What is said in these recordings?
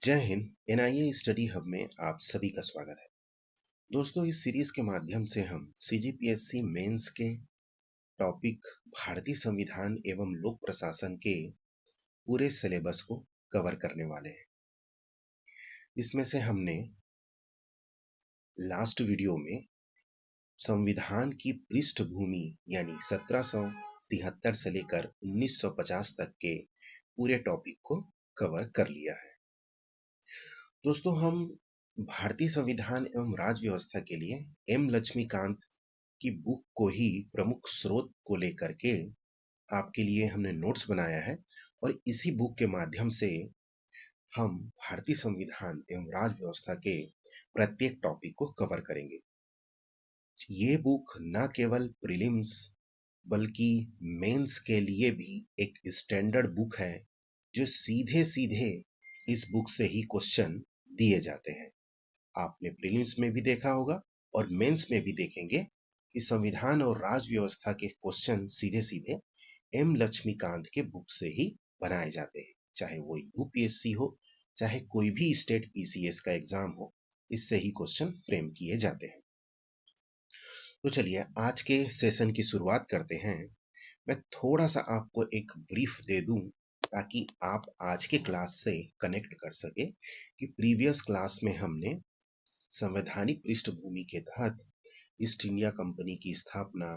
जय Hind. NIA study hub में आप सभी का स्वागत है। दोस्तों, इस सीरीज के माध्यम से हम सीजीपीएससी मेंस के टॉपिक भारतीय संविधान एवं लोक प्रशासन के पूरे सिलेबस को कवर करने वाले हैं। इसमें से हमने लास्ट वीडियो में संविधान की पृष्ठभूमि यानी 1773 से लेकर 1950 तक के पूरे टॉपिक को कवर कर लिया है। दोस्तों, हम भारतीय संविधान एवं राज्य व्यवस्था के लिए एम लक्ष्मीकांत की बुक को ही प्रमुख स्रोत को लेकर के आपके लिए हमने नोट्स बनाया है और इसी बुक के माध्यम से हम भारतीय संविधान एवं राज्य व्यवस्था के प्रत्येक टॉपिक को कवर करेंगे। ये बुक न केवल प्रीलिम्स बल्कि मेंस के लिए भी एक स्टैंडर्ड बुक है, जो सीधे सीधे इस बुक से ही क्वेश्चन दिए जाते हैं। आपने प्रीलिम्स में भी देखा होगा और मेंस में भी देखेंगे कि संविधान और राज्य व्यवस्था के क्वेश्चन सीधे सीधे एम लक्ष्मीकांत के बुक से ही बनाए जाते हैं। चाहे वो यूपीएससी हो, चाहे कोई भी स्टेट पीसीएस का एग्जाम हो, इससे ही क्वेश्चन फ्रेम किए जाते हैं। तो चलिए आज के सेशन की शुरुआत करते हैं। मैं थोड़ा सा आपको एक ब्रीफ दे दूं ताकि आप आज के क्लास से कनेक्ट कर सके कि प्रीवियस क्लास में हमने संवैधानिक पृष्ठभूमि के तहत ईस्ट इंडिया कंपनी की स्थापना,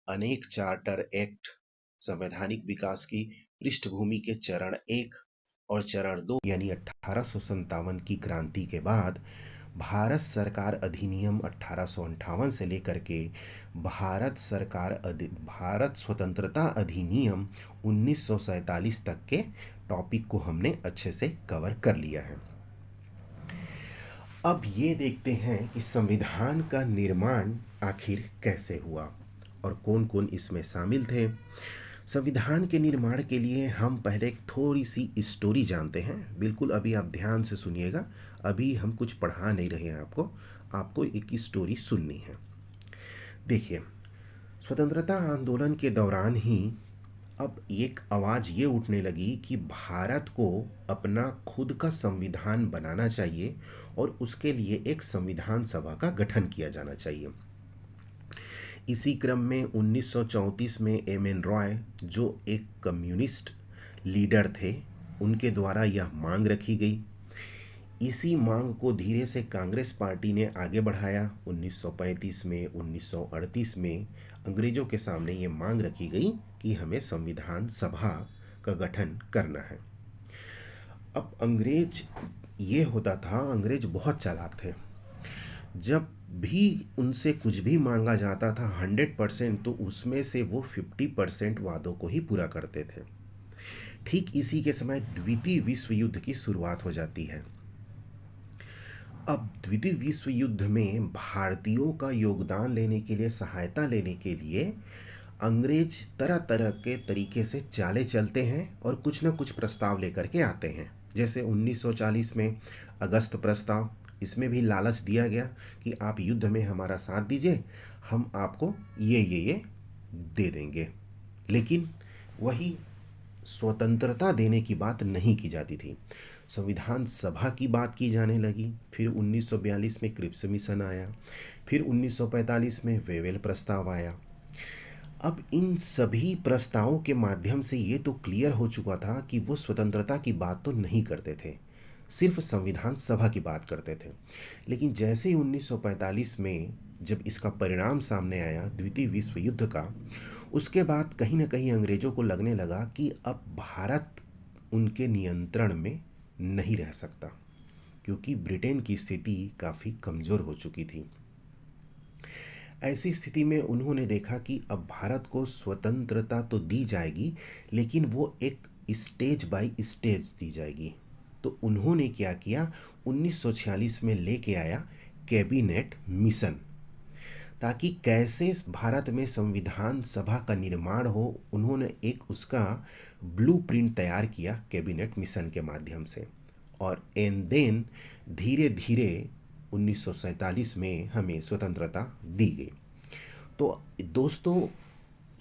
अनेक चार्टर एक्ट, संवैधानिक विकास की पृष्ठभूमि के चरण 1 और चरण 2 यानी 1857 की क्रांति के बाद भारत सरकार अधिनियम 1858 से लेकर के भारत स्वतंत्रता अधिनियम 1947 तक के टॉपिक को हमने अच्छे से कवर कर लिया है। अब ये देखते हैं कि संविधान का निर्माण आखिर कैसे हुआ और कौन कौन इसमें शामिल थे। संविधान के निर्माण के लिए हम पहले एक थोड़ी सी स्टोरी जानते हैं। बिल्कुल अभी आप ध्यान से सुनिएगा, अभी हम कुछ पढ़ा नहीं रहे हैं आपको एक स्टोरी सुननी है। देखिए, स्वतंत्रता आंदोलन के दौरान ही अब एक आवाज़ ये उठने लगी कि भारत को अपना खुद का संविधान बनाना चाहिए और उसके लिए एक संविधान सभा का गठन किया जाना चाहिए। इसी क्रम में 1934 में एम.एन. रॉय, जो एक कम्युनिस्ट लीडर थे, उनके द्वारा यह मांग रखी गई। इसी मांग को धीरे से कांग्रेस पार्टी ने आगे बढ़ाया। 1935 में, 1938 में अंग्रेज़ों के सामने ये मांग रखी गई कि हमें संविधान सभा का गठन करना है। अब अंग्रेज ये होता था, अंग्रेज बहुत चालाक थे। जब भी उनसे कुछ भी मांगा जाता था 100%, तो उसमें से वो 50% वादों को ही पूरा करते थे। ठीक इसी के समय द्वितीय विश्व युद्ध की शुरुआत हो जाती है। अब द्वितीय विश्व युद्ध में भारतीयों का योगदान लेने के लिए, सहायता लेने के लिए अंग्रेज तरह तरह के तरीके से चालें चलते हैं और कुछ न कुछ प्रस्ताव लेकर के आते हैं। जैसे 1940 में अगस्त प्रस्ताव, इसमें भी लालच दिया गया कि आप युद्ध में हमारा साथ दीजिए, हम आपको ये दे देंगे। लेकिन वही स्वतंत्रता देने की बात नहीं की जाती थी। संविधान सभा की बात की जाने लगी। फिर 1942 में क्रिप्स मिशन आया, फिर 1945 में वेवेल प्रस्ताव आया। अब इन सभी प्रस्तावों के माध्यम से ये तो क्लियर हो चुका था कि वो स्वतंत्रता की बात तो नहीं करते थे, सिर्फ संविधान सभा की बात करते थे। लेकिन जैसे ही 1945 में जब इसका परिणाम सामने आया द्वितीय विश्व युद्ध का, उसके बाद कहीं ना कहीं अंग्रेज़ों को लगने लगा कि अब भारत उनके नियंत्रण में नहीं रह सकता, क्योंकि ब्रिटेन की स्थिति काफ़ी कमज़ोर हो चुकी थी। ऐसी स्थिति में उन्होंने देखा कि अब भारत को स्वतंत्रता तो दी जाएगी, लेकिन वो एक स्टेज बाय स्टेज दी जाएगी। तो उन्होंने क्या किया, 1946 में लेके आया कैबिनेट मिशन, ताकि कैसे भारत में संविधान सभा का निर्माण हो। उन्होंने एक उसका ब्लूप्रिंट तैयार किया कैबिनेट मिशन के माध्यम से, और एंड देन धीरे धीरे 1947 में हमें स्वतंत्रता दी गई। तो दोस्तों,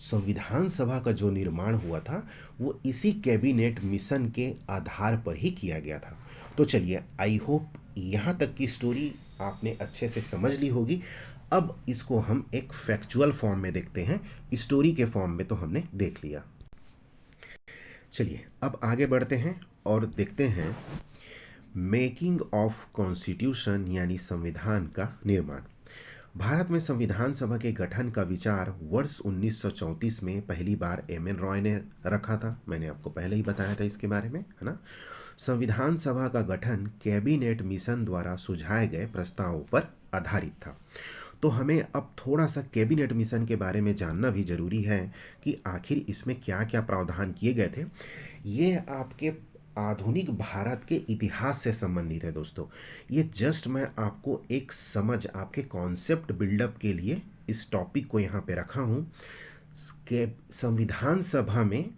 संविधान सभा का जो निर्माण हुआ था वो इसी कैबिनेट मिशन के आधार पर ही किया गया था। तो चलिए, आई होप यहाँ तक की स्टोरी आपने अच्छे से समझ ली होगी। अब इसको हम एक फैक्चुअल फॉर्म में देखते हैं। स्टोरी के फॉर्म में तो हमने देख लिया। चलिए अब आगे बढ़ते हैं और देखते हैं मेकिंग ऑफ कॉन्स्टिट्यूशन यानी संविधान का निर्माण। भारत में संविधान सभा के गठन का विचार वर्ष 1934 में पहली बार एम.एन. रॉय ने रखा था। मैंने आपको पहले ही बताया था इसके बारे में, है ना। संविधान सभा का गठन कैबिनेट मिशन द्वारा सुझाए गए प्रस्तावों पर आधारित था। तो हमें अब थोड़ा सा कैबिनेट मिशन के बारे में जानना भी ज़रूरी है कि आखिर इसमें क्या क्या प्रावधान किए गए थे। ये आपके आधुनिक भारत के इतिहास से संबंधित है दोस्तों। ये जस्ट मैं आपको एक समझ, आपके कॉन्सेप्ट बिल्डअप के लिए इस टॉपिक को यहाँ पे रखा हूँ कि संविधान सभा में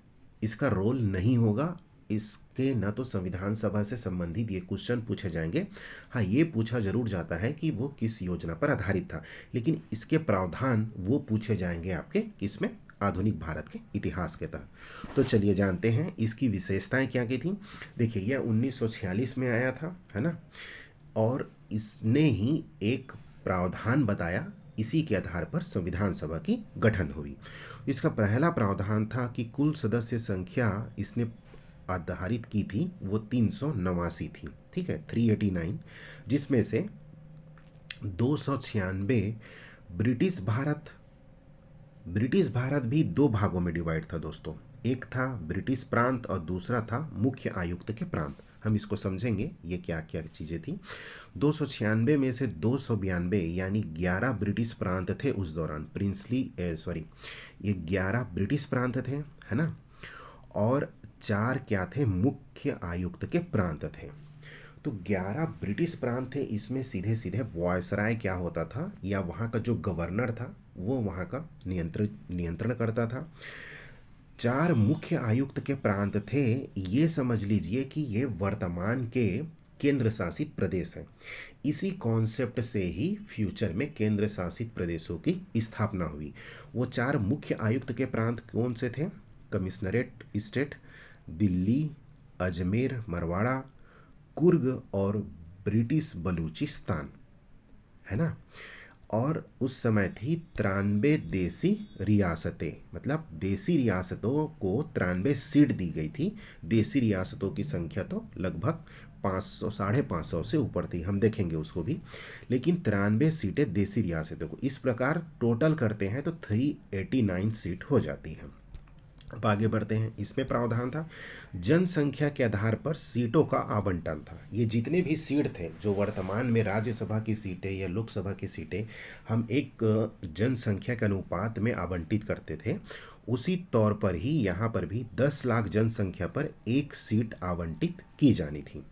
इसका रोल नहीं होगा। इसके न तो संविधान सभा से संबंधित ये क्वेश्चन पूछे जाएंगे। हाँ, ये पूछा जरूर जाता है कि वो किस योजना पर आधारित था, लेकिन इसके प्रावधान वो पूछे जाएंगे आपके किसमें, आधुनिक भारत के इतिहास के तहत। तो चलिए जानते हैं इसकी विशेषताएं क्या की थी। देखिए, यह 1946 में आया था, है ना, और इसने ही एक प्रावधान बताया, इसी के आधार पर संविधान सभा की गठन हुई। इसका पहला प्रावधान था कि कुल सदस्य संख्या इसने आधारित की थी वो 389 थी, ठीक है, 389, जिसमें से 296 ब्रिटिश भारत। ब्रिटिश भारत भी दो भागों में डिवाइड था दोस्तों। एक था ब्रिटिश प्रांत और दूसरा था मुख्य आयुक्त के प्रांत। हम इसको समझेंगे ये क्या क्या चीज़ें थी। 296 में से 292 यानी 11 ब्रिटिश प्रांत थे उस दौरान, ये 11 ब्रिटिश प्रांत थे, है ना, और 4 क्या थे, मुख्य आयुक्त के प्रांत थे। तो 11 ब्रिटिश प्रांत थे, इसमें सीधे सीधे वॉयसराय क्या होता था, या वहाँ का जो गवर्नर था वो वहाँ का नियंत्रण करता था। 4 मुख्य आयुक्त के प्रांत थे। ये समझ लीजिए कि ये वर्तमान के केंद्र शासित प्रदेश हैं। इसी कॉन्सेप्ट से ही फ्यूचर में केंद्र शासित प्रदेशों की स्थापना हुई। वो 4 मुख्य आयुक्त के प्रांत कौन से थे? कमिश्नरेट स्टेट, दिल्ली, अजमेर मरवाड़ा, कुर्ग और ब्रिटिश बलूचिस्तान, है ना। और उस समय थी 93 देसी रियासतें, मतलब देसी रियासतों को 93 सीट दी गई थी। देसी रियासतों की संख्या तो लगभग 500, 550 से ऊपर थी, हम देखेंगे उसको भी, लेकिन 93 सीटें देसी रियासतों को। इस प्रकार टोटल करते हैं तो 389 सीट हो जाती है। अब आगे बढ़ते हैं। इसमें प्रावधान था जनसंख्या के आधार पर सीटों का आवंटन था। ये जितने भी सीट थे जो वर्तमान में राज्यसभा की सीटें या लोकसभा की सीटें हम एक जनसंख्या के अनुपात में आवंटित करते थे, उसी तौर पर ही यहाँ पर भी 10 लाख जनसंख्या पर एक सीट आवंटित की जानी थी।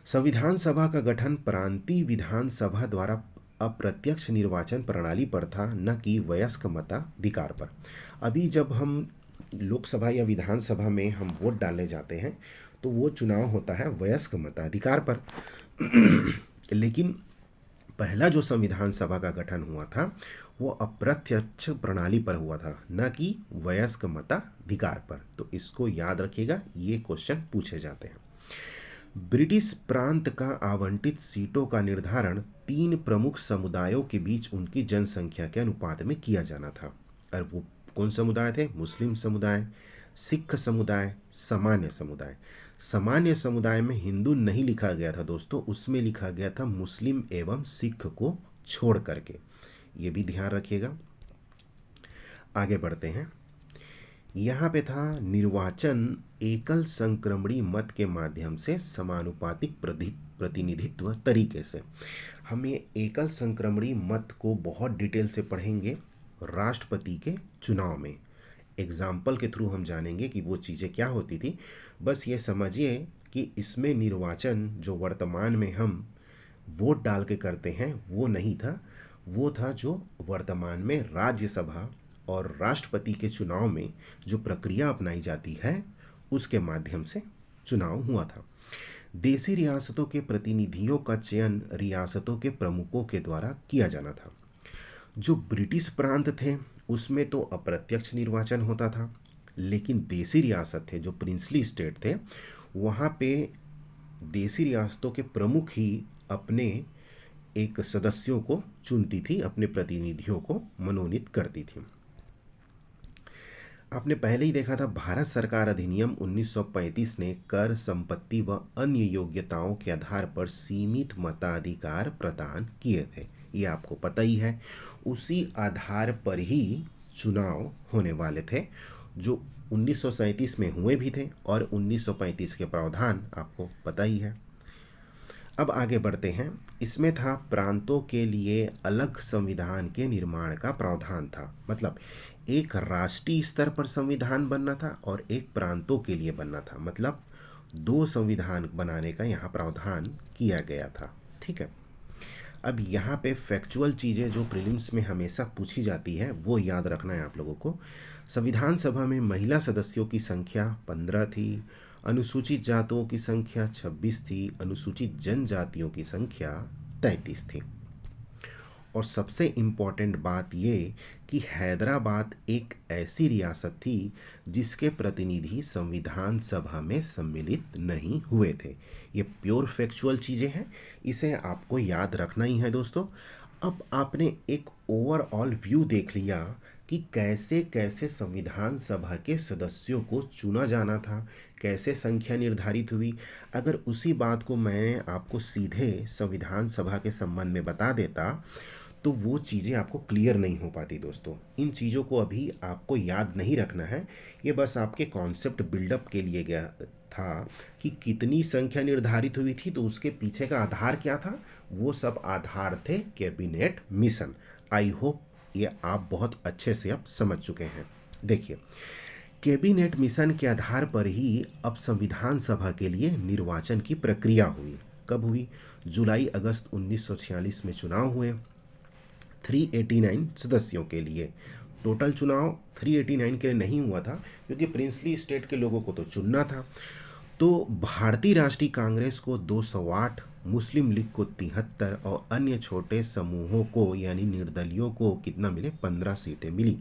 संविधान सभा का गठन प्रांतीय विधानसभा द्वारा अप्रत्यक्ष निर्वाचन प्रणाली पर था, न कि वयस्क मताधिकार पर। अभी जब हम लोकसभा या विधानसभा में हम वोट डालने जाते हैं तो वो चुनाव होता है वयस्क मताधिकार पर। लेकिन पहला जो संविधान सभा का गठन हुआ था वो अप्रत्यक्ष प्रणाली पर हुआ था, न कि वयस्क मताधिकार पर। तो इसको याद रखिएगा, ये क्वेश्चन पूछे जाते हैं। ब्रिटिश प्रांत का आवंटित सीटों का निर्धारण 3 प्रमुख समुदायों के बीच उनकी जनसंख्या के अनुपात में किया जाना था। और वो कौन समुदाय थे? मुस्लिम समुदाय, सिख समुदाय, सामान्य समुदाय। सामान्य समुदाय में हिंदू नहीं लिखा गया था दोस्तों, उसमें लिखा गया था मुस्लिम एवं सिख को छोड़ करके, ये भी ध्यान रखिएगा। आगे बढ़ते हैं। यहाँ पे था निर्वाचन एकल संक्रमणी मत के माध्यम से समानुपातिक प्रतिनिधित्व तरीके से। हम ये एकल संक्रमणी मत को बहुत डिटेल से पढ़ेंगे राष्ट्रपति के चुनाव में। एग्जाम्पल के थ्रू हम जानेंगे कि वो चीज़ें क्या होती थी। बस ये समझिए कि इसमें निर्वाचन जो वर्तमान में हम वोट डाल के करते हैं वो नहीं था, वो था जो वर्तमान में राज्यसभा और राष्ट्रपति के चुनाव में जो प्रक्रिया अपनाई जाती है उसके माध्यम से चुनाव हुआ था। देसी रियासतों के प्रतिनिधियों का चयन रियासतों के प्रमुखों के द्वारा किया जाना था। जो ब्रिटिश प्रांत थे उसमें तो अप्रत्यक्ष निर्वाचन होता था, लेकिन देसी रियासत थे, जो प्रिंसली स्टेट थे, वहाँ पे देसी रियासतों के प्रमुख ही अपने एक सदस्यों को चुनती थी, अपने प्रतिनिधियों को मनोनीत करती थी। आपने पहले ही देखा था, भारत सरकार अधिनियम 1935 ने कर, संपत्ति व अन्य योग्यताओं के आधार पर सीमित मताधिकार प्रदान किए थे। ये आपको पता ही है। उसी आधार पर ही चुनाव होने वाले थे, जो 1937 में हुए भी थे, और 1935 के प्रावधान आपको पता ही है। अब आगे बढ़ते हैं। इसमें था प्रांतों के लिए अलग संविधान के निर्माण का प्रावधान था। मतलब एक राष्ट्रीय स्तर पर संविधान बनना था और एक प्रांतों के लिए बनना था। मतलब दो संविधान बनाने का यहाँ प्रावधान किया गया था। ठीक है। अब यहाँ पे फैक्चुअल चीज़ें जो प्रीलिम्स में हमेशा पूछी जाती है वो याद रखना है आप लोगों को। संविधान सभा में महिला सदस्यों की संख्या 15 थी, अनुसूचित जातों की संख्या 26 थी, अनुसूचित जनजातियों की संख्या 33 थी। और सबसे इम्पॉर्टेंट बात ये कि हैदराबाद एक ऐसी रियासत थी जिसके प्रतिनिधि संविधान सभा में सम्मिलित नहीं हुए थे। ये प्योर फैक्चुअल चीज़ें हैं, इसे आपको याद रखना ही है दोस्तों। अब आपने एक ओवरऑल व्यू देख लिया कि कैसे कैसे संविधान सभा के सदस्यों को चुना जाना था, कैसे संख्या निर्धारित हुई। अगर उसी बात को मैं आपको सीधे संविधान सभा के संबंध में बता देता तो वो चीज़ें आपको क्लियर नहीं हो पाती दोस्तों। इन चीज़ों को अभी आपको याद नहीं रखना है, ये बस आपके कॉन्सेप्ट बिल्डअप के लिए गया था कि कितनी संख्या निर्धारित हुई थी, तो उसके पीछे का आधार क्या था। वो सब आधार थे कैबिनेट मिशन। आई होप ये आप बहुत अच्छे से अब समझ चुके हैं। देखिए, कैबिनेट मिशन के आधार पर ही अब संविधान सभा के लिए निर्वाचन की प्रक्रिया हुई। कब हुई? जुलाई अगस्त 1946 में चुनाव हुए 389 सदस्यों के लिए। टोटल चुनाव 389 के लिए नहीं हुआ था, क्योंकि प्रिंसली स्टेट के लोगों को तो चुनना था। तो भारतीय राष्ट्रीय कांग्रेस को 208, मुस्लिम लीग को 73 और अन्य छोटे समूहों को यानी निर्दलियों को कितना मिले? 15 सीटें मिली।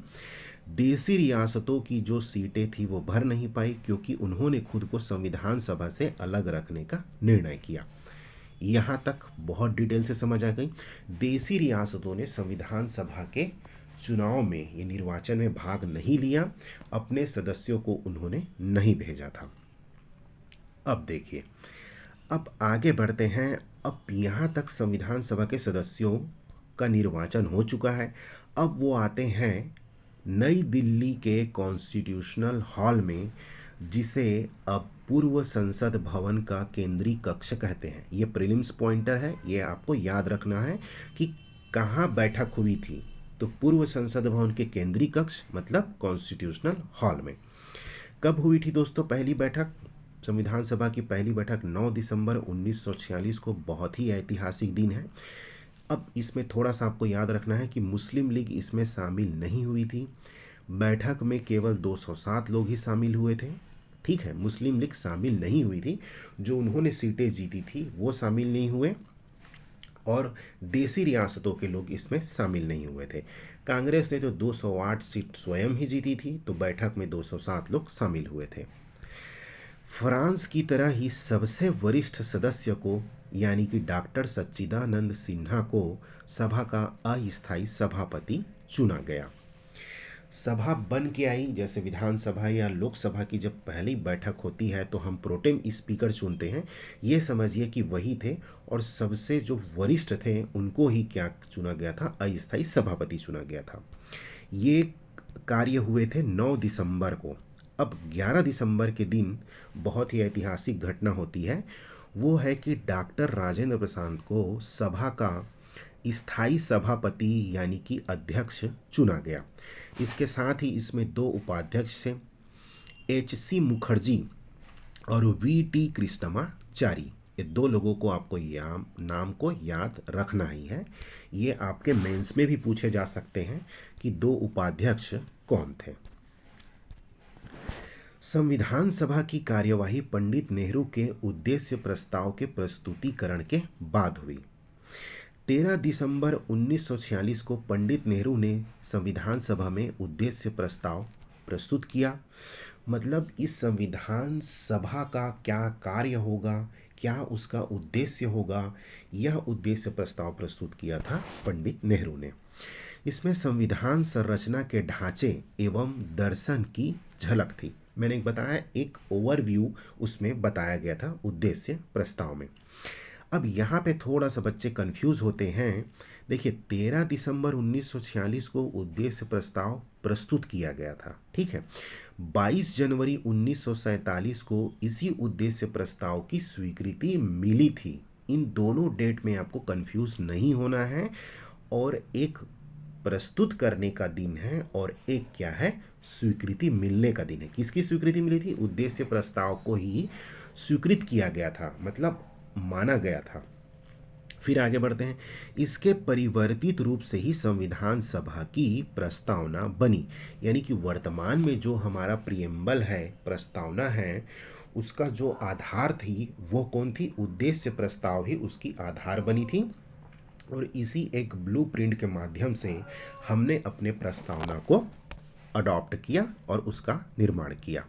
देसी रियासतों की जो सीटें थी वो भर नहीं पाई, क्योंकि उन्होंने खुद को संविधान सभा से अलग रखने का निर्णय किया। यहाँ तक बहुत डिटेल से समझ आ गई। देसी रियासतों ने संविधान सभा के चुनाव में, ये निर्वाचन में भाग नहीं लिया, अपने सदस्यों को उन्होंने नहीं भेजा था। अब देखिए, अब आगे बढ़ते हैं। अब यहाँ तक संविधान सभा के सदस्यों का निर्वाचन हो चुका है। अब वो आते हैं नई दिल्ली के कॉन्स्टिट्यूशनल हॉल में, जिसे अब पूर्व संसद भवन का केंद्रीय कक्ष कहते हैं। ये प्रीलिम्स पॉइंटर है, ये आपको याद रखना है कि कहाँ बैठक हुई थी। तो पूर्व संसद भवन के केंद्रीय कक्ष मतलब कॉन्स्टिट्यूशनल हॉल में। कब हुई थी दोस्तों पहली बैठक? संविधान सभा की पहली बैठक 9 दिसंबर 1946 को। बहुत ही ऐतिहासिक दिन है। अब इसमें थोड़ा सा आपको याद रखना है कि मुस्लिम लीग इसमें शामिल नहीं हुई थी। बैठक में केवल 207 लोग ही शामिल हुए थे। ठीक है, मुस्लिम लीग शामिल नहीं हुई थी। जो उन्होंने सीटें जीती थी वो शामिल नहीं हुए, और देसी रियासतों के लोग इसमें शामिल नहीं हुए थे। कांग्रेस ने तो 208 सीट स्वयं ही जीती थी, तो बैठक में 207 लोग शामिल हुए थे। फ्रांस की तरह ही सबसे वरिष्ठ सदस्य को यानी कि डॉक्टर सच्चिदानंद सिन्हा को सभा का अस्थायी सभापति चुना गया। सभा बन के आई, जैसे विधानसभा या लोकसभा की जब पहली बैठक होती है तो हम प्रोटेम स्पीकर चुनते हैं, ये समझिए कि वही थे, और सबसे जो वरिष्ठ थे उनको ही क्या चुना गया था? अस्थायी सभापति चुना गया था। ये कार्य हुए थे 9 दिसंबर को। अब 11 दिसंबर के दिन बहुत ही ऐतिहासिक घटना होती है। वो है कि डॉक्टर राजेंद्र प्रसाद को सभा का स्थायी सभापति यानी कि अध्यक्ष चुना गया। इसके साथ ही इसमें दो उपाध्यक्ष थे, H.C. मुखर्जी और V.T. कृष्णमाचारी। ये दो लोगों को आपको नाम को याद रखना ही है। ये आपके मेंस में भी पूछे जा सकते हैं कि दो उपाध्यक्ष कौन थे। संविधान सभा की कार्यवाही पंडित नेहरू के उद्देश्य प्रस्ताव के प्रस्तुतिकरण के बाद हुई। 13 दिसंबर 1946 को पंडित नेहरू ने संविधान सभा में उद्देश्य प्रस्ताव प्रस्तुत किया। मतलब इस संविधान सभा का क्या कार्य होगा, क्या उसका उद्देश्य होगा, यह उद्देश्य प्रस्ताव प्रस्तुत किया था पंडित नेहरू ने। इसमें संविधान संरचना के ढांचे एवं दर्शन की झलक थी। मैंने बताया एक ओवरव्यू उसमें बताया गया था उद्देश्य प्रस्ताव में। अब यहाँ पे थोड़ा सा बच्चे कंफ्यूज होते हैं। देखिए 13 दिसंबर 1946 को उद्देश्य प्रस्ताव प्रस्तुत किया गया था, ठीक है। 22 जनवरी 1947 को इसी उद्देश्य प्रस्ताव की स्वीकृति मिली थी। इन दोनों डेट में आपको कंफ्यूज नहीं होना है। और एक प्रस्तुत करने का दिन है और एक क्या है, स्वीकृति मिलने का दिन है। किसकी स्वीकृति मिली थी? उद्देश्य प्रस्ताव को ही स्वीकृत किया गया था, मतलब माना गया था। फिर आगे बढ़ते हैं। इसके परिवर्तित रूप से ही संविधान सभा की प्रस्तावना बनी। यानी कि वर्तमान में जो हमारा प्रियम्बल है, प्रस्तावना है, उसका जो आधार थी वो कौन थी? उद्देश्य प्रस्ताव ही उसकी आधार बनी थी। और इसी एक ब्लूप्रिंट के माध्यम से हमने अपने प्रस्तावना को अडॉप्ट किया और उसका निर्माण किया।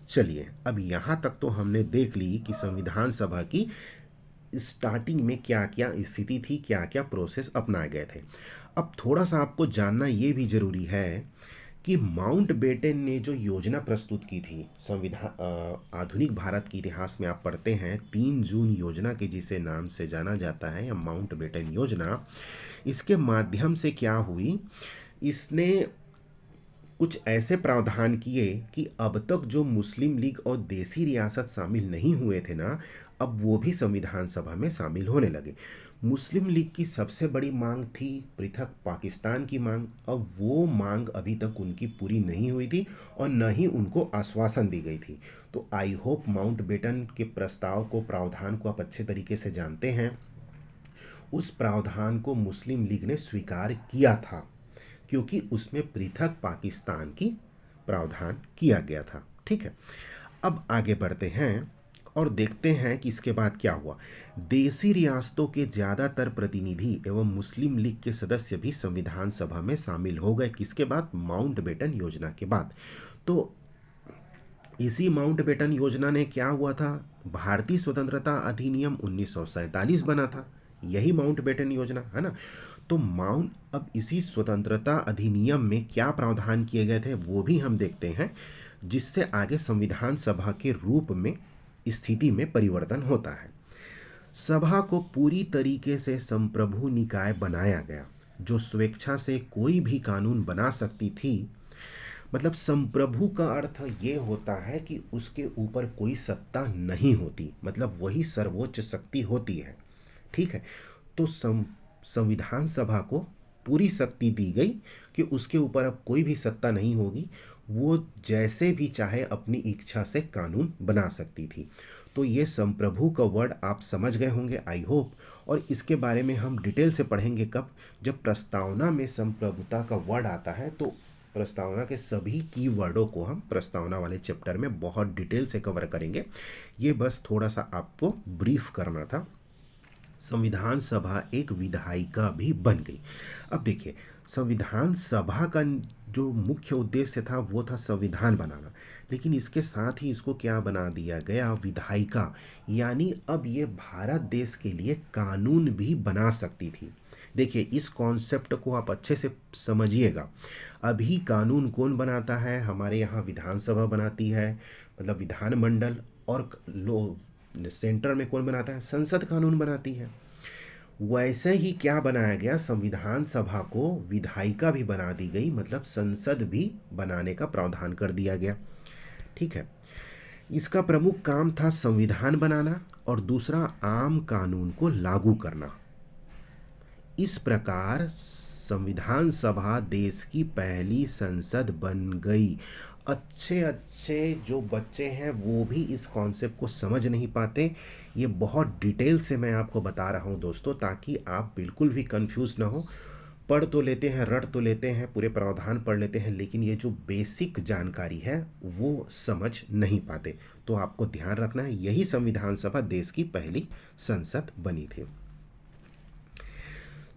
चलिए, अब यहाँ तक तो हमने देख ली कि संविधान सभा की स्टार्टिंग में क्या क्या स्थिति थी, क्या क्या प्रोसेस अपनाए गए थे। अब थोड़ा सा आपको जानना ये भी ज़रूरी है कि माउंटबेटन ने जो योजना प्रस्तुत की थी संविधान, आधुनिक भारत के इतिहास में आप पढ़ते हैं 3 जून योजना के जिसे नाम से जाना जाता है, या माउंटबेटन योजना। इसके माध्यम से क्या हुई, इसने कुछ ऐसे प्रावधान किए कि अब तक जो मुस्लिम लीग और देसी रियासत शामिल नहीं हुए थे ना, अब वो भी संविधान सभा में शामिल होने लगे। मुस्लिम लीग की सबसे बड़ी मांग थी पृथक पाकिस्तान की मांग। अब वो मांग अभी तक उनकी पूरी नहीं हुई थी और न ही उनको आश्वासन दी गई थी। तो आई होप माउंटबेटन के प्रस्ताव को, प्रावधान को आप अच्छे तरीके से जानते हैं। उस प्रावधान को मुस्लिम लीग ने स्वीकार किया था क्योंकि उसमें पृथक पाकिस्तान की प्रावधान किया गया था, ठीक है। अब आगे बढ़ते हैं और देखते हैं कि इसके बाद क्या हुआ। देसी रियासतों के ज़्यादातर प्रतिनिधि एवं मुस्लिम लीग के सदस्य भी संविधान सभा में शामिल हो गए। किसके बाद? माउंटबेटन योजना के बाद। तो इसी माउंटबेटन योजना ने क्या हुआ था, भारतीय स्वतंत्रता अधिनियम 1947 बना था। यही माउंटबेटन योजना है ना। तो अब इसी स्वतंत्रता अधिनियम में क्या प्रावधान किए गए थे वो भी हम देखते हैं, जिससे आगे संविधान सभा के रूप में स्थिति में परिवर्तन होता है। सभा को पूरी तरीके से संप्रभु निकाय बनाया गया, जो स्वेच्छा से कोई भी कानून बना सकती थी। मतलब संप्रभु का अर्थ ये होता है कि उसके ऊपर कोई सत्ता नहीं होती, मतलब वही सर्वोच्च शक्ति होती है, ठीक है। तो संविधान सभा को पूरी शक्ति दी गई कि उसके ऊपर अब कोई भी सत्ता नहीं होगी, वो जैसे भी चाहे अपनी इच्छा से कानून बना सकती थी। तो ये संप्रभु का वर्ड आप समझ गए होंगे, आई होप। और इसके बारे में हम डिटेल से पढ़ेंगे कब? जब प्रस्तावना में संप्रभुता का वर्ड आता है, तो प्रस्तावना के सभी की वर्डों को हम प्रस्तावना वाले चैप्टर में बहुत डिटेल से कवर करेंगे। ये बस थोड़ा सा आपको ब्रीफ करना था। संविधान सभा एक विधायिका भी बन गई। अब देखिए, संविधान सभा का जो मुख्य उद्देश्य था वो था संविधान बनाना, लेकिन इसके साथ ही इसको क्या बना दिया गया? विधायिका। यानी अब ये भारत देश के लिए कानून भी बना सकती थी। देखिए, इस कॉन्सेप्ट को आप अच्छे से समझिएगा। अभी कानून कौन बनाता है? हमारे यहाँ विधानसभा बनाती है, मतलब विधानमंडल। और सेंटर में कौन बनाता है? संसद कानून बनाती है। वैसे ही क्या बनाया गया, संविधान सभा को विधायिका भी बना दी गई, मतलब संसद भी बनाने का प्रावधान कर दिया गया, ठीक है। इसका प्रमुख काम था संविधान बनाना और दूसरा आम कानून को लागू करना। इस प्रकार संविधान सभा देश की पहली संसद बन गई। अच्छे अच्छे जो बच्चे हैं वो भी इस कॉन्सेप्ट को समझ नहीं पाते। ये बहुत डिटेल से मैं आपको बता रहा हूँ दोस्तों, ताकि आप बिल्कुल भी कंफ्यूज ना हो। पढ़ तो लेते हैं, रट तो लेते हैं, पूरे प्रावधान पढ़ लेते हैं, लेकिन ये जो बेसिक जानकारी है वो समझ नहीं पाते। तो आपको ध्यान रखना है, यही संविधान सभा देश की पहली संसद बनी थी।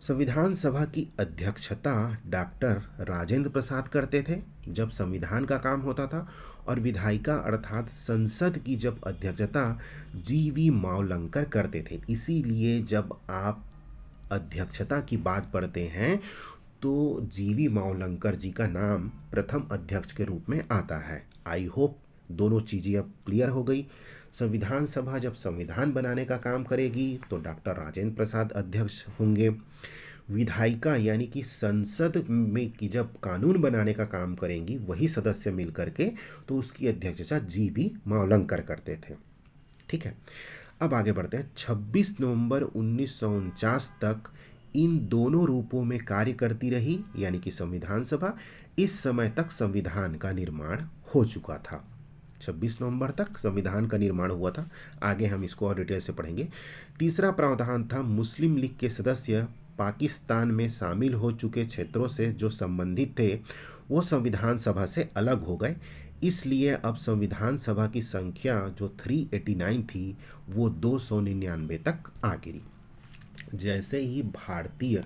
संविधान सभा की अध्यक्षता डॉक्टर राजेंद्र प्रसाद करते थे जब संविधान का काम होता था, और विधायिका अर्थात संसद की जब अध्यक्षता जीवी मावलंकर करते थे। इसीलिए जब आप अध्यक्षता की बात पढ़ते हैं तो जीवी मावलंकर जी का नाम प्रथम अध्यक्ष के रूप में आता है। आई होप दोनों चीज़ें अब क्लियर हो गई। संविधान सभा जब संविधान बनाने का काम करेगी तो डॉक्टर राजेंद्र प्रसाद अध्यक्ष होंगे। विधायिका यानी कि संसद में की जब कानून बनाने का काम करेंगी वही सदस्य मिल करके, तो उसकी अध्यक्षता जीवी मावलंकर करते थे। ठीक है, अब आगे बढ़ते हैं। 26 नवंबर 1949 तक इन दोनों रूपों में कार्य करती रही, यानी कि संविधान सभा। इस समय तक संविधान का निर्माण हो चुका था। 26 नवंबर तक संविधान का निर्माण हुआ था। आगे हम इसको और डिटेल से पढ़ेंगे। तीसरा प्रावधान था, मुस्लिम लीग के सदस्य पाकिस्तान में शामिल हो चुके क्षेत्रों से जो संबंधित थे वो संविधान सभा से अलग हो गए। इसलिए अब संविधान सभा की संख्या जो 389 थी वो 299 तक आ गिरी। जैसे ही भारतीय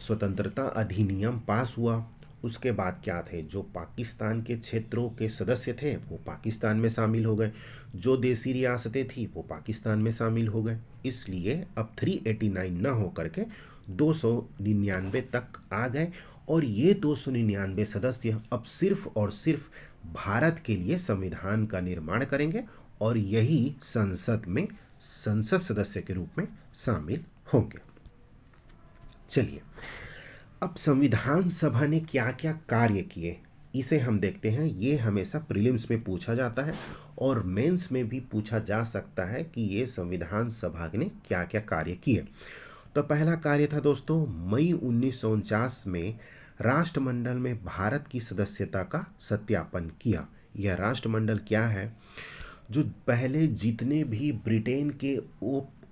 स्वतंत्रता अधिनियम पास हुआ, उसके बाद क्या थे, जो पाकिस्तान के क्षेत्रों के सदस्य थे वो पाकिस्तान में शामिल हो गए, जो देसी रियासतें थी वो पाकिस्तान में शामिल हो गए। इसलिए अब 389 न हो करके 299 तक आ गए, और ये 299 सदस्य अब सिर्फ और सिर्फ भारत के लिए संविधान का निर्माण करेंगे और यही संसद में संसद सदस्य के रूप में शामिल होंगे। चलिए, अब संविधान सभा ने क्या क्या कार्य किए इसे हम देखते हैं। ये हमेशा प्रीलिम्स में पूछा जाता है और मेंस में भी पूछा जा सकता है कि ये संविधान सभा ने क्या क्या कार्य किए। तो पहला कार्य था दोस्तों, मई 1949 में राष्ट्रमंडल में भारत की सदस्यता का सत्यापन किया। यह राष्ट्रमंडल क्या है, जो पहले जितने भी ब्रिटेन के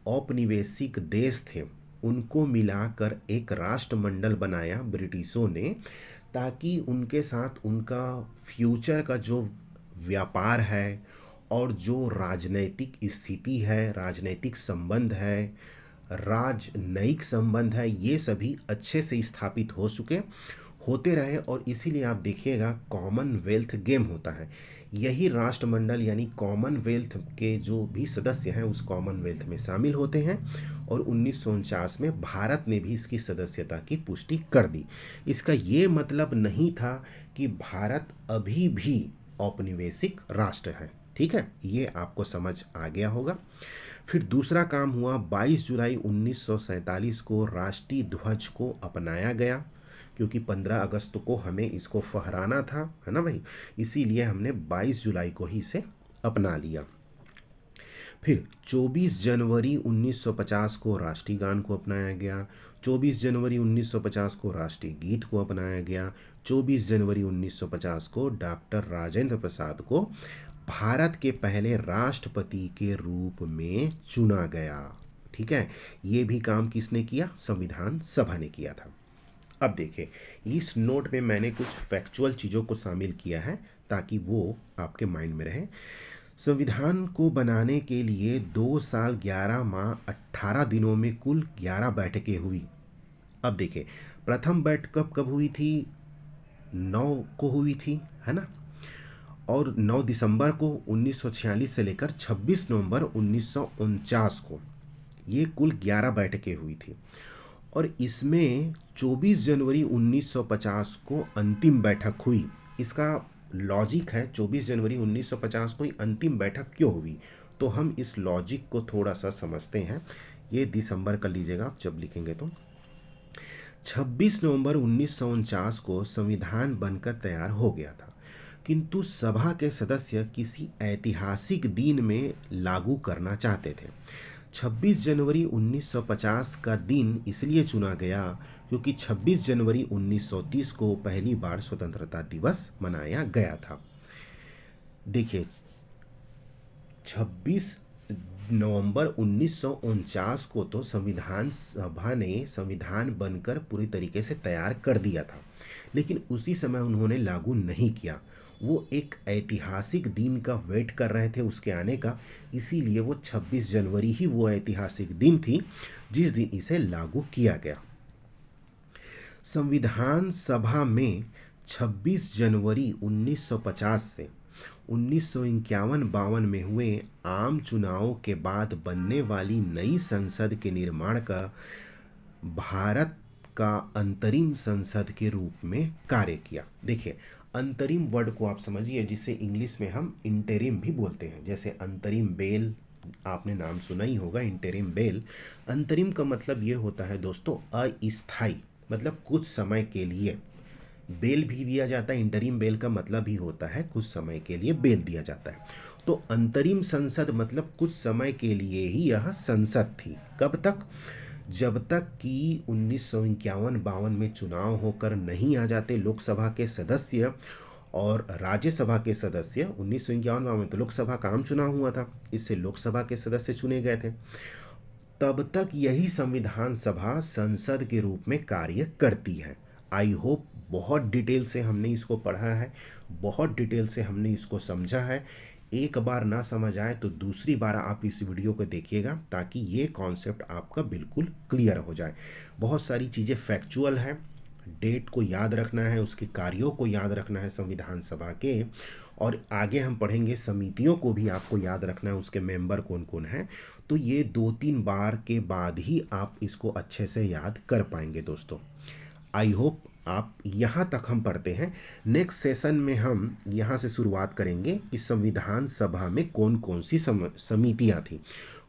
औपनिवेशिक देश थे उनको मिलाकर एक राष्ट्रमंडल बनाया ब्रिटिशों ने, ताकि उनके साथ उनका फ्यूचर का जो व्यापार है और जो राजनैतिक स्थिति है, राजनैतिक संबंध है, राजनयिक संबंध है, ये सभी अच्छे से स्थापित हो चुके होते रहे। और इसीलिए आप देखिएगा कॉमनवेल्थ गेम होता है, यही राष्ट्रमंडल यानी कॉमनवेल्थ के जो भी सदस्य हैं उस कॉमनवेल्थ में शामिल होते हैं। और 1949 में भारत ने भी इसकी सदस्यता की पुष्टि कर दी। इसका ये मतलब नहीं था कि भारत अभी भी औपनिवेशिक राष्ट्र है। ठीक है, ये आपको समझ आ गया होगा। फिर दूसरा काम हुआ, 22 जुलाई 1947 को राष्ट्रीय ध्वज को अपनाया गया, क्योंकि 15 अगस्त को हमें इसको फहराना था, है ना भाई, इसीलिए हमने 22 जुलाई को ही इसे अपना लिया। फिर 24 जनवरी 1950 को राष्ट्रीय गान को अपनाया गया, 24 जनवरी 1950 को राष्ट्रीय गीत को अपनाया गया, 24 जनवरी 1950 को डॉक्टर राजेंद्र प्रसाद को भारत के पहले राष्ट्रपति के रूप में चुना गया। ठीक है, ये भी काम किसने किया, संविधान सभा ने किया था। अब देखिए, इस नोट में मैंने कुछ फैक्चुअल चीज़ों को शामिल किया है ताकि वो आपके माइंड में रहे। संविधान को बनाने के लिए 2 साल 11 माह 18 दिनों में कुल 11 बैठकें हुई। अब देखिए, प्रथम बैठक कब कब हुई थी, 9 को हुई थी, है ना, और 9 दिसंबर को 1946 से लेकर 26 नवंबर 1949 को ये कुल 11 बैठकें हुई थी। और इसमें 24 जनवरी 1950 को अंतिम बैठक हुई। इसका लॉजिक है, 24 जनवरी 1950 को ही अंतिम बैठक क्यों हुई, तो हम इस लॉजिक को थोड़ा सा समझते हैं। ये दिसंबर कर लीजिएगा आप जब लिखेंगे तो। 26 नवंबर 1949 को संविधान बनकर तैयार हो गया था, किंतु सभा के सदस्य किसी ऐतिहासिक दिन में लागू करना चाहते थे। 26 जनवरी 1950 का दिन इसलिए चुना गया क्योंकि 26 जनवरी 1930 को पहली बार स्वतंत्रता दिवस मनाया गया था। देखिए, 26 नवंबर 1949 को तो संविधान सभा ने संविधान बनकर पूरी तरीके से तैयार कर दिया था, लेकिन उसी समय उन्होंने लागू नहीं किया। वो एक ऐतिहासिक दिन का वेट कर रहे थे उसके आने का, इसीलिए वो 26 जनवरी ही वो ऐतिहासिक दिन थी जिस दिन इसे लागू किया गया। संविधान सभा में 26 जनवरी 1950 से 1951-52 में हुए आम चुनावों के बाद बनने वाली नई संसद के निर्माण का भारत का अंतरिम संसद के रूप में कार्य किया। देखिए, अंतरिम वर्ड को आप समझिए, जिसे इंग्लिश में हम इंटरिम भी बोलते हैं। जैसे अंतरिम बेल, आपने नाम सुना ही होगा, इंटरिम बेल। अंतरिम का मतलब ये होता है दोस्तों अस्थाई, मतलब कुछ समय के लिए बेल भी दिया जाता है। इंटरिम बेल का मतलब ही होता है कुछ समय के लिए बेल दिया जाता है। तो अंतरिम संसद मतलब कुछ समय के लिए ही यह संसद थी। कब तक? जब तक कि 1951-52 में चुनाव होकर नहीं आ जाते लोकसभा के सदस्य और राज्यसभा के सदस्य। 1951-52 में तो लोकसभा का आम चुनाव हुआ था, इससे लोकसभा के सदस्य चुने गए थे। तब तक यही संविधान सभा संसद के रूप में कार्य करती है। आई होप बहुत डिटेल से हमने इसको पढ़ा है, बहुत डिटेल से हमने इसको समझा है। एक बार ना समझ आए तो दूसरी बार आप इस वीडियो को देखिएगा, ताकि ये कॉन्सेप्ट आपका बिल्कुल क्लियर हो जाए। बहुत सारी चीज़ें फैक्चुअल है, डेट को याद रखना है, उसके कार्यों को याद रखना है संविधान सभा के, और आगे हम पढ़ेंगे समितियों को भी आपको याद रखना है, उसके मेंबर कौन कौन हैं। तो ये 2-3 बार के बाद ही आप इसको अच्छे से याद कर पाएंगे दोस्तों। आई होप आप यहाँ तक हम पढ़ते हैं। नेक्स्ट सेशन में हम यहाँ से शुरुआत करेंगे कि संविधान सभा में कौन कौन सी समितियाँ थी,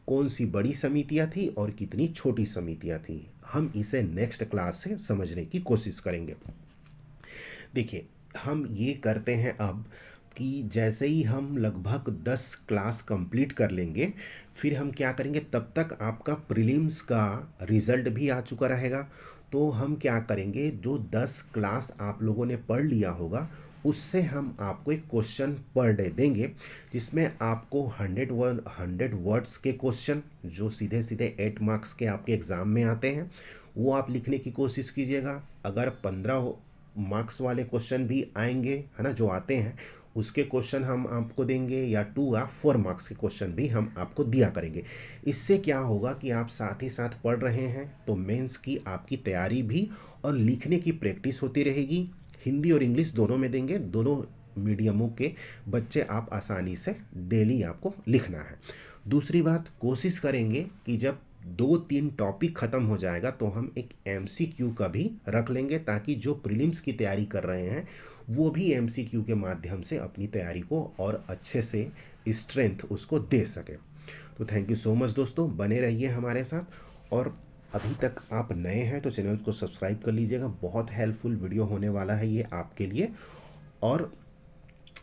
कौन सी बड़ी समितियाँ थी और कितनी छोटी समितियाँ थी। हम इसे नेक्स्ट क्लास से समझने की कोशिश करेंगे। देखिए, हम ये करते हैं अब कि जैसे ही हम लगभग 10 क्लास कंप्लीट कर लेंगे, फिर हम क्या करेंगे, तब तक आपका प्रीलिम्स का रिज़ल्ट भी आ चुका रहेगा। तो हम क्या करेंगे, जो 10 क्लास आप लोगों ने पढ़ लिया होगा, उससे हम आपको एक क्वेश्चन पर डे देंगे, जिसमें आपको 100 वर्ड्स के क्वेश्चन, जो सीधे सीधे 8 मार्क्स के आपके एग्ज़ाम में आते हैं, वो आप लिखने की कोशिश कीजिएगा। अगर 15 मार्क्स वाले क्वेश्चन भी आएंगे, है ना, जो आते हैं, उसके क्वेश्चन हम आपको देंगे, या 2 या 4 मार्क्स के क्वेश्चन भी हम आपको दिया करेंगे। इससे क्या होगा कि आप साथ ही साथ पढ़ रहे हैं तो मेंस की आपकी तैयारी भी और लिखने की प्रैक्टिस होती रहेगी। हिंदी और इंग्लिश दोनों में देंगे, दोनों मीडियमों के बच्चे आप आसानी से डेली आपको लिखना है। दूसरी बात, कोशिश करेंगे कि जब 2-3 टॉपिक ख़त्म हो जाएगा तो हम एक एमसीक्यू का भी रख लेंगे, ताकि जो प्रीलिम्स की तैयारी कर रहे हैं वो भी एमसीक्यू के माध्यम से अपनी तैयारी को और अच्छे से स्ट्रेंथ उसको दे सके। तो थैंक यू सो मच दोस्तों, बने रहिए हमारे साथ। और अभी तक आप नए हैं तो चैनल को सब्सक्राइब कर लीजिएगा, बहुत हेल्पफुल वीडियो होने वाला है ये आपके लिए। और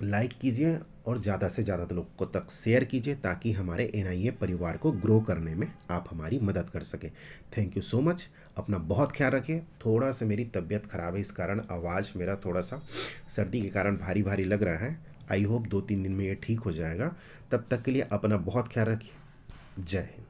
लाइक कीजिए और ज़्यादा से ज़्यादा लोगों तक शेयर कीजिए, ताकि हमारे एनआईए परिवार को ग्रो करने में आप हमारी मदद कर सकें। थैंक यू सो मच, अपना बहुत ख्याल रखिए। थोड़ा सा मेरी तबीयत ख़राब है, इस कारण आवाज़ मेरा थोड़ा सा सर्दी के कारण भारी भारी लग रहा है। आई होप 2-3 दिन में ये ठीक हो जाएगा। तब तक के लिए अपना बहुत ख्याल रखिए। जय हिंद।